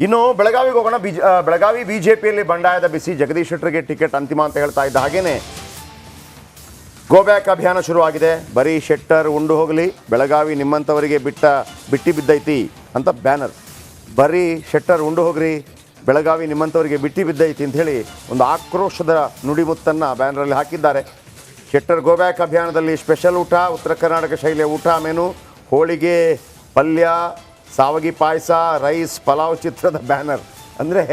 ಇನ್ನು ಬೆಳಗಾವಿಗೆ ಹೋಗೋಣ. ಬೆಳಗಾವಿ ಬಿಜೆಪಿಯಲ್ಲಿ ಬಂಡಾಯದ ಬಿಸಿ. ಜಗದೀಶ್ ಶೆಟ್ಟರ್ಗೆ ಟಿಕೆಟ್ ಅಂತಿಮ ಅಂತ ಹೇಳ್ತಾ ಇದ್ದ ಹಾಗೇನೆ ಗೋ ಬ್ಯಾಕ್ ಅಭಿಯಾನ ಶುರುವಾಗಿದೆ. ಬರೀ ಶೆಟ್ಟರ್ ಉಂಡು ಹೋಗಲಿ, ಬೆಳಗಾವಿ ನಿಮ್ಮಂಥವರಿಗೆ ಬಿಟ್ಟಿ ಬಿದ್ದೈತಿ ಅಂತ ಬ್ಯಾನರ್. ಬರೀ ಶೆಟ್ಟರ್ ಉಂಡು ಹೋಗ್ರಿ, ಬೆಳಗಾವಿ ನಿಮ್ಮಂಥವರಿಗೆ ಬಿಟ್ಟಿ ಬಿದ್ದೈತಿ ಅಂತ ಹೇಳಿ ಒಂದು ಆಕ್ರೋಶದ ನುಡಿಮುತ್ತನ್ನು ಬ್ಯಾನರಲ್ಲಿ ಹಾಕಿದ್ದಾರೆ. ಶೆಟ್ಟರ್ ಗೋ ಬ್ಯಾಕ್ ಅಭಿಯಾನದಲ್ಲಿ ಸ್ಪೆಷಲ್ ಊಟ, ಉತ್ತರ ಕರ್ನಾಟಕ ಶೈಲಿಯ ಊಟ ಮೆನು, ಹೋಳಿಗೆ, ಪಲ್ಯ, ಸಾವಗಿ ಪಾಯಸ, ರೈಸ್, ಪಲಾವ್ ಚಿತ್ರದ ಬ್ಯಾನರ್. ಅಂದರೆ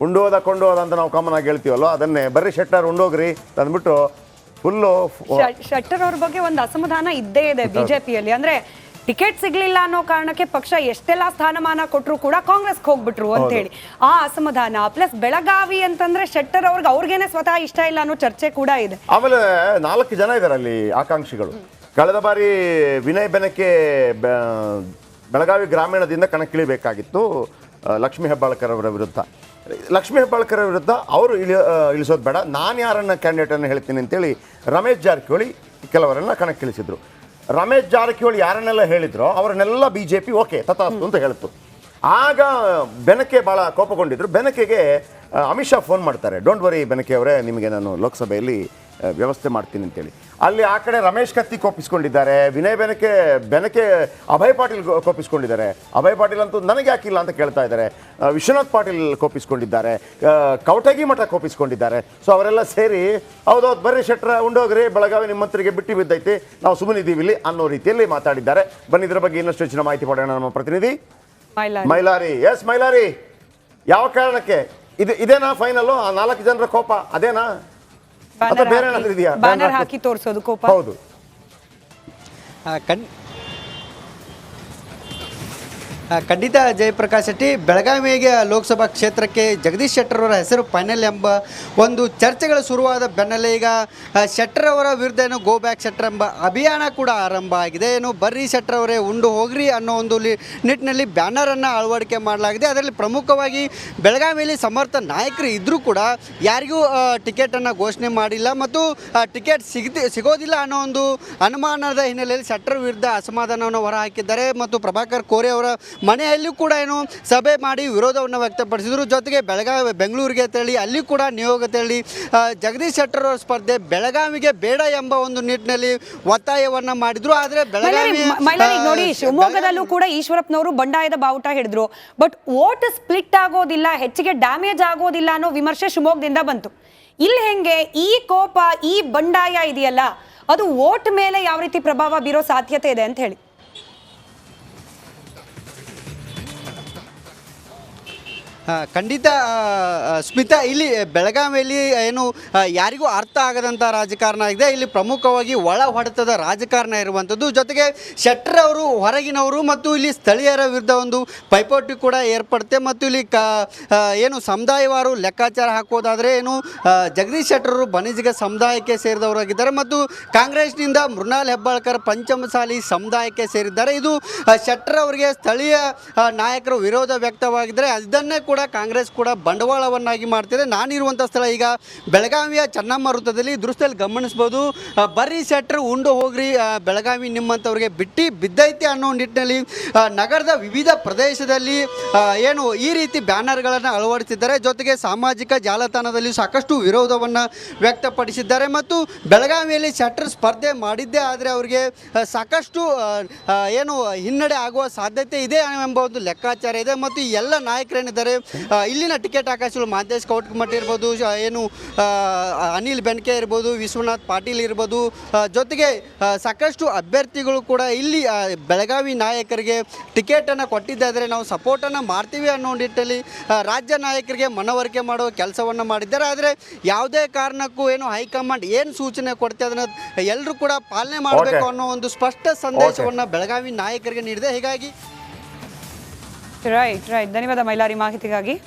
ಉಂಡೋದ ಕೊಂಡೋದ ಅಂತ ನಾವು ಕಾಮನ್ ಆಗಿ ಹೇಳ್ತೀವಲ್ವ, ಅದನ್ನೇ ಬರ್ರಿ ಶೆಟ್ಟರ್ ಉಂಡೋಗ್ರಿ ಅಂದ್ಬಿಟ್ಟು ಫುಲ್ಲು. ಶೆಟ್ಟರ್ ಅವ್ರ ಬಗ್ಗೆ ಒಂದು ಅಸಮಾಧಾನ ಇದ್ದೇ ಇದೆ ಬಿಜೆಪಿಯಲ್ಲಿ. ಅಂದ್ರೆ ಟಿಕೆಟ್ ಸಿಗ್ಲಿಲ್ಲ ಅನ್ನೋ ಕಾರಣಕ್ಕೆ ಪಕ್ಷ ಎಷ್ಟೆಲ್ಲ ಸ್ಥಾನಮಾನ ಕೊಟ್ಟರು ಕೂಡ ಕಾಂಗ್ರೆಸ್ಗೆ ಹೋಗ್ಬಿಟ್ರು ಅಂತ ಹೇಳಿ ಆ ಅಸಮಾಧಾನ. ಪ್ಲಸ್ ಬೆಳಗಾವಿ ಅಂತಂದ್ರೆ ಶೆಟ್ಟರ್ ಅವ್ರಿಗೇನೆ ಸ್ವತಃ ಇಷ್ಟ ಇಲ್ಲ ಅನ್ನೋ ಚರ್ಚೆ ಕೂಡ ಇದೆ. ಆಮೇಲೆ 4 ಜನ ಇದ್ದಾರೆ ಅಲ್ಲಿ ಆಕಾಂಕ್ಷಿಗಳು. ಕಳೆದ ಬಾರಿ ವಿನಯ್ ಬೆನಕೆ ಬೆಳಗಾವಿ ಗ್ರಾಮೀಣದಿಂದ ಕಣಕ್ಕಿಳಿಬೇಕಾಗಿತ್ತು ಲಕ್ಷ್ಮೀ ಹೆಬ್ಬಾಳ್ಕರ್ ಅವರ ವಿರುದ್ಧ. ಲಕ್ಷ್ಮೀ ಹೆಬ್ಬಾಳ್ಕರ್ ವಿರುದ್ಧ ಅವರು ಇಳಿಸೋದು ಬೇಡ, ನಾನು ಯಾರನ್ನ ಕ್ಯಾಂಡಿಡೇಟನ್ನು ಹೇಳ್ತೀನಿ ಅಂತೇಳಿ ರಮೇಶ್ ಜಾರಕಿಹೊಳಿ ಕೆಲವರನ್ನು ಕಣಕ್ಕಿಳಿಸಿದ್ರು. ರಮೇಶ್ ಜಾರಕಿಹೊಳಿ ಯಾರನ್ನೆಲ್ಲ ಹೇಳಿದ್ರೋ ಅವರನ್ನೆಲ್ಲ BJP ಓಕೆ ತಥಾಸ್ತು ಅಂತ ಹೇಳ್ತು. ಆಗ ಬೆನಕೆ ಭಾಳ ಕೋಪಗೊಂಡಿದ್ರು. ಬೆನಕೆಗೆ ಅಮಿತ್ ಶಾ ಫೋನ್ ಮಾಡ್ತಾರೆ, ಡೋಂಟ್ ವರಿ ಬೆನಕೆ ಅವರೇ, ನಿಮಗೆ ನಾನು ಲೋಕಸಭೆಯಲ್ಲಿ ವ್ಯವಸ್ಥೆ ಮಾಡ್ತೀನಿ ಅಂತೇಳಿ. ಅಲ್ಲಿ ಆ ಕಡೆ ರಮೇಶ್ ಕತ್ತಿ ಕೋಪಿಸ್ಕೊಂಡಿದ್ದಾರೆ, ವಿನಯ್ ಬೆನಕೆ ಅಭಯ್ ಪಾಟೀಲ್ ಕೋಪಿಸ್ಕೊಂಡಿದ್ದಾರೆ. ಅಭಯ್ ಪಾಟೀಲ್ ಅಂತೂ ನನಗೆ ಯಾಕಿಲ್ಲ ಅಂತ ಕೇಳ್ತಾ ಇದ್ದಾರೆ. ವಿಶ್ವನಾಥ್ ಪಾಟೀಲ್ ಕೋಪಿಸ್ಕೊಂಡಿದ್ದಾರೆ, ಕವಟಗಿ ಮಠ ಕೋಪಿಸ್ಕೊಂಡಿದ್ದಾರೆ. ಸೊ ಅವರೆಲ್ಲ ಸೇರಿ ಹೌದೌದು ಬರ್ರಿ ಶೆಟ್ರ ಉಂಡೋಗ್ರಿ, ಬೆಳಗಾವಿ ನಿಮ್ಮಂತರಿಗೆ ಬಿಟ್ಟು ಬಿದ್ದೈತಿ, ನಾವು ಸುಮ್ಮನಿದ್ದೀವಿ ಇಲ್ಲಿ ಅನ್ನೋ ರೀತಿಯಲ್ಲಿ ಮಾತಾಡಿದ್ದಾರೆ. ಬನ್ನಿ ಇದರ ಬಗ್ಗೆ ಇನ್ನಷ್ಟು ಹೆಚ್ಚಿನ ಮಾಹಿತಿ ಪಡೆಯೋಣ. ನಮ್ಮ ಪ್ರತಿನಿಧಿ ಮೈಲಾರಿ. ಎಸ್ ಮೈಲಾರಿ, ಯಾವ ಕಾರಣಕ್ಕೆ ಇದೇನಾ ಫೈನಲ್ಲು? ಆ 4 ಜನರ ಕೋಪ ಅದೇನಾ ಅಥವಾ ಬೇರೆ ಏನಾದ್ರೂ ಇದೆಯಾ? ಬ್ಯಾನರ್ ಹಾಕಿ ತೋರಿಸೋದು ಕೋಪ? ಹೌದು. ಖಂಡಿತ ಜಯಪ್ರಕಾಶ್ ಶೆಟ್ಟಿ, ಬೆಳಗಾವಿಗೆ ಲೋಕಸಭಾ ಕ್ಷೇತ್ರಕ್ಕೆ ಜಗದೀಶ್ ಶೆಟ್ಟರ್ ಅವರ ಹೆಸರು ಫೈನಲ್ ಎಂಬ ಒಂದು ಚರ್ಚೆಗಳು ಶುರುವಾದ ಬೆನ್ನಲ್ಲೇ ಈಗ ಶೆಟ್ಟರ್ ಅವರ ವಿರುದ್ಧ ಏನು ಗೋ ಬ್ಯಾಕ್ ಶೆಟ್ಟರ್ ಎಂಬ ಅಭಿಯಾನ ಕೂಡ ಆರಂಭ ಆಗಿದೆ. ಏನು ಬರ್ರಿ ಶೆಟ್ಟರ್ ಅವರೇ ಉಂಡು ಹೋಗ್ರಿ ಅನ್ನೋ ಒಂದು ನಿಟ್ಟಿನಲ್ಲಿ ಬ್ಯಾನರನ್ನು ಅಳವಡಿಕೆ ಮಾಡಲಾಗಿದೆ. ಅದರಲ್ಲಿ ಪ್ರಮುಖವಾಗಿ ಬೆಳಗಾವಿಯಲ್ಲಿ ಸಮರ್ಥ ನಾಯಕರು ಇದ್ದರೂ ಕೂಡ ಯಾರಿಗೂ ಟಿಕೆಟನ್ನು ಘೋಷಣೆ ಮಾಡಿಲ್ಲ ಮತ್ತು ಟಿಕೆಟ್ ಸಿಗೋದಿಲ್ಲ ಅನ್ನೋ ಒಂದು ಅನುಮಾನದ ಹಿನ್ನೆಲೆಯಲ್ಲಿ ಶೆಟ್ಟರ್ ವಿರುದ್ಧ ಅಸಮಾಧಾನವನ್ನು ಹೊರಹಾಕಿದ್ದಾರೆ ಮತ್ತು ಪ್ರಭಾಕರ್ ಕೋರೆ ಅವರ ಮನೆಯಲ್ಲೂ ಕೂಡ ಏನು ಸಭೆ ಮಾಡಿ ವಿರೋಧವನ್ನು ವ್ಯಕ್ತಪಡಿಸಿದರು. ಜೊತೆಗೆ ಬೆಂಗಳೂರಿಗೆ ತೆರಳಿ ಅಲ್ಲಿ ಕೂಡ ನಿಯೋಗ ತೆರಳಿ ಜಗದೀಶ್ ಶೆಟ್ಟರ್ ಅವರ ಸ್ಪರ್ಧೆ ಬೆಳಗಾವಿಗೆ ಬೇಡ ಎಂಬ ಒಂದು ನಿಟ್ಟಿನಲ್ಲಿ ಒತ್ತಾಯವನ್ನು ಮಾಡಿದ್ರು. ಆದರೆ ನೋಡಿ, ಶಿವಮೊಗ್ಗದಲ್ಲೂ ಕೂಡ ಈಶ್ವರಪ್ಪನವರು ಬಂಡಾಯದ ಬಾವುಟ ಹಿಡಿದ್ರು. ಬಟ್ ವೋಟ್ ಸ್ಪ್ಲಿಟ್ ಆಗೋದಿಲ್ಲ, ಹೆಚ್ಚಿಗೆ ಡ್ಯಾಮೇಜ್ ಆಗೋದಿಲ್ಲ ಅನ್ನೋ ವಿಮರ್ಶೆ ಶಿವಮೊಗ್ಗದಿಂದ ಬಂತು. ಇಲ್ಲಿ ಹೆಂಗೆ ಈ ಕೋಪ, ಈ ಬಂಡಾಯ ಇದೆಯಲ್ಲ, ಅದು ವೋಟ್ ಮೇಲೆ ಯಾವ ರೀತಿ ಪ್ರಭಾವ ಬೀರೋ ಸಾಧ್ಯತೆ ಇದೆ ಅಂತ ಹೇಳಿ? ಖಂಡಿತ ಸ್ಮಿತಾ, ಇಲ್ಲಿ ಬೆಳಗಾವಿಯಲ್ಲಿ ಏನು ಯಾರಿಗೂ ಅರ್ಥ ಆಗದಂಥ ರಾಜಕಾರಣ ಇದೆ. ಇಲ್ಲಿ ಪ್ರಮುಖವಾಗಿ ಒಳ ಹೊಡೆತದ ರಾಜಕಾರಣ ಇರುವಂಥದ್ದು. ಜೊತೆಗೆ ಶೆಟ್ಟರ್ ಅವರು ಹೊರಗಿನವರು ಮತ್ತು ಇಲ್ಲಿ ಸ್ಥಳೀಯರ ವಿರುದ್ಧ ಒಂದು ಪೈಪೋಟಿ ಕೂಡ ಏರ್ಪಡುತ್ತೆ. ಮತ್ತು ಇಲ್ಲಿ ಏನು ಸಮುದಾಯವಾರು ಲೆಕ್ಕಾಚಾರ ಹಾಕೋದಾದರೆ ಏನು ಜಗದೀಶ್ ಶೆಟ್ಟರ್ ಅವರು ಬಣಿಜಿಗ ಸಮುದಾಯಕ್ಕೆ ಸೇರಿದವರಾಗಿದ್ದಾರೆ ಮತ್ತು ಕಾಂಗ್ರೆಸ್ನಿಂದ ಮೃಣಾಲ್ ಹೆಬ್ಬಾಳ್ಕರ್ ಪಂಚಮಸಾಲಿ ಸಮುದಾಯಕ್ಕೆ ಸೇರಿದ್ದಾರೆ. ಇದು ಶೆಟ್ಟರ್ ಅವರಿಗೆ ಸ್ಥಳೀಯ ನಾಯಕರು ವಿರೋಧ ವ್ಯಕ್ತವಾಗಿದ್ದರೆ ಇದನ್ನೇ ಕೂಡ ಕಾಂಗ್ರೆಸ್ ಕೂಡ ಬಂಡವಾಳವನ್ನಾಗಿ ಮಾಡ್ತಿದೆ. ನಾನಿರುವಂಥ ಸ್ಥಳ ಈಗ ಬೆಳಗಾವಿಯ ಚೆನ್ನಮ್ಮ ವೃತ್ತದಲ್ಲಿ ದೃಶ್ಯದಲ್ಲಿ ಗಮನಿಸ್ಬೋದು. ಬರ್ರಿ ಶೆಟ್ಟರ್ ಉಂಡು ಹೋಗ್ರಿ, ಬೆಳಗಾವಿ ನಿಮ್ಮಂಥವ್ರಿಗೆ ಬಿಟ್ಟು ಬಿದ್ದೈತೆ ಅನ್ನೋ ನಿಟ್ಟಿನಲ್ಲಿ ನಗರದ ವಿವಿಧ ಪ್ರದೇಶದಲ್ಲಿ ಏನು ಈ ರೀತಿ ಬ್ಯಾನರ್ಗಳನ್ನು ಅಳವಡಿಸಿದ್ದಾರೆ. ಜೊತೆಗೆ ಸಾಮಾಜಿಕ ಜಾಲತಾಣದಲ್ಲಿ ಸಾಕಷ್ಟು ವಿರೋಧವನ್ನು ವ್ಯಕ್ತಪಡಿಸಿದ್ದಾರೆ ಮತ್ತು ಬೆಳಗಾವಿಯಲ್ಲಿ ಶೆಟ್ಟರ್ ಸ್ಪರ್ಧೆ ಮಾಡಿದ್ದೇ ಆದರೆ ಅವರಿಗೆ ಸಾಕಷ್ಟು ಏನು ಹಿನ್ನಡೆ ಆಗುವ ಸಾಧ್ಯತೆ ಇದೆ ಎಂಬ ಒಂದು ಲೆಕ್ಕಾಚಾರ ಇದೆ. ಮತ್ತು ಈ ಎಲ್ಲ ನಾಯಕರೇನಿದ್ದಾರೆ, ಇಲ್ಲಿನ ಟಿಕೆಟ್ ಆಕಾಂಕ್ಷಿಗಳು ಮಾದೇಶ್ ಕೌಟಮಠ ಇರ್ಬೋದು, ಏನು ಅನಿಲ್ ಬೆನಕೆ ಇರ್ಬೋದು, ವಿಶ್ವನಾಥ್ ಪಾಟೀಲ್ ಇರ್ಬೋದು, ಜೊತೆಗೆ ಸಾಕಷ್ಟು ಅಭ್ಯರ್ಥಿಗಳು ಕೂಡ ಇಲ್ಲಿ ಬೆಳಗಾವಿ ನಾಯಕರಿಗೆ ಟಿಕೆಟನ್ನು ಕೊಟ್ಟಿದ್ದಾದರೆ ನಾವು ಸಪೋರ್ಟನ್ನು ಮಾಡ್ತೀವಿ ಅನ್ನೋ ನಿಟ್ಟಿನಲ್ಲಿ ರಾಜ್ಯ ನಾಯಕರಿಗೆ ಮನವರಿಕೆ ಮಾಡುವ ಕೆಲಸವನ್ನು ಮಾಡಿದ್ದಾರೆ. ಆದರೆ ಯಾವುದೇ ಕಾರಣಕ್ಕೂ ಏನು ಹೈಕಮಾಂಡ್ ಏನು ಸೂಚನೆ ಕೊಡ್ತೆ ಅದನ್ನು ಎಲ್ಲರೂ ಕೂಡ ಪಾಲನೆ ಮಾಡಬೇಕು ಅನ್ನೋ ಒಂದು ಸ್ಪಷ್ಟ ಸಂದೇಶವನ್ನು ಬೆಳಗಾವಿ ನಾಯಕರಿಗೆ ನೀಡಿದೆ. ಹೀಗಾಗಿ ರೈಟ್. ಧನ್ಯವಾದ ಮೈಲಾರಿ ಮಾಹಿತಿಗಾಗಿ.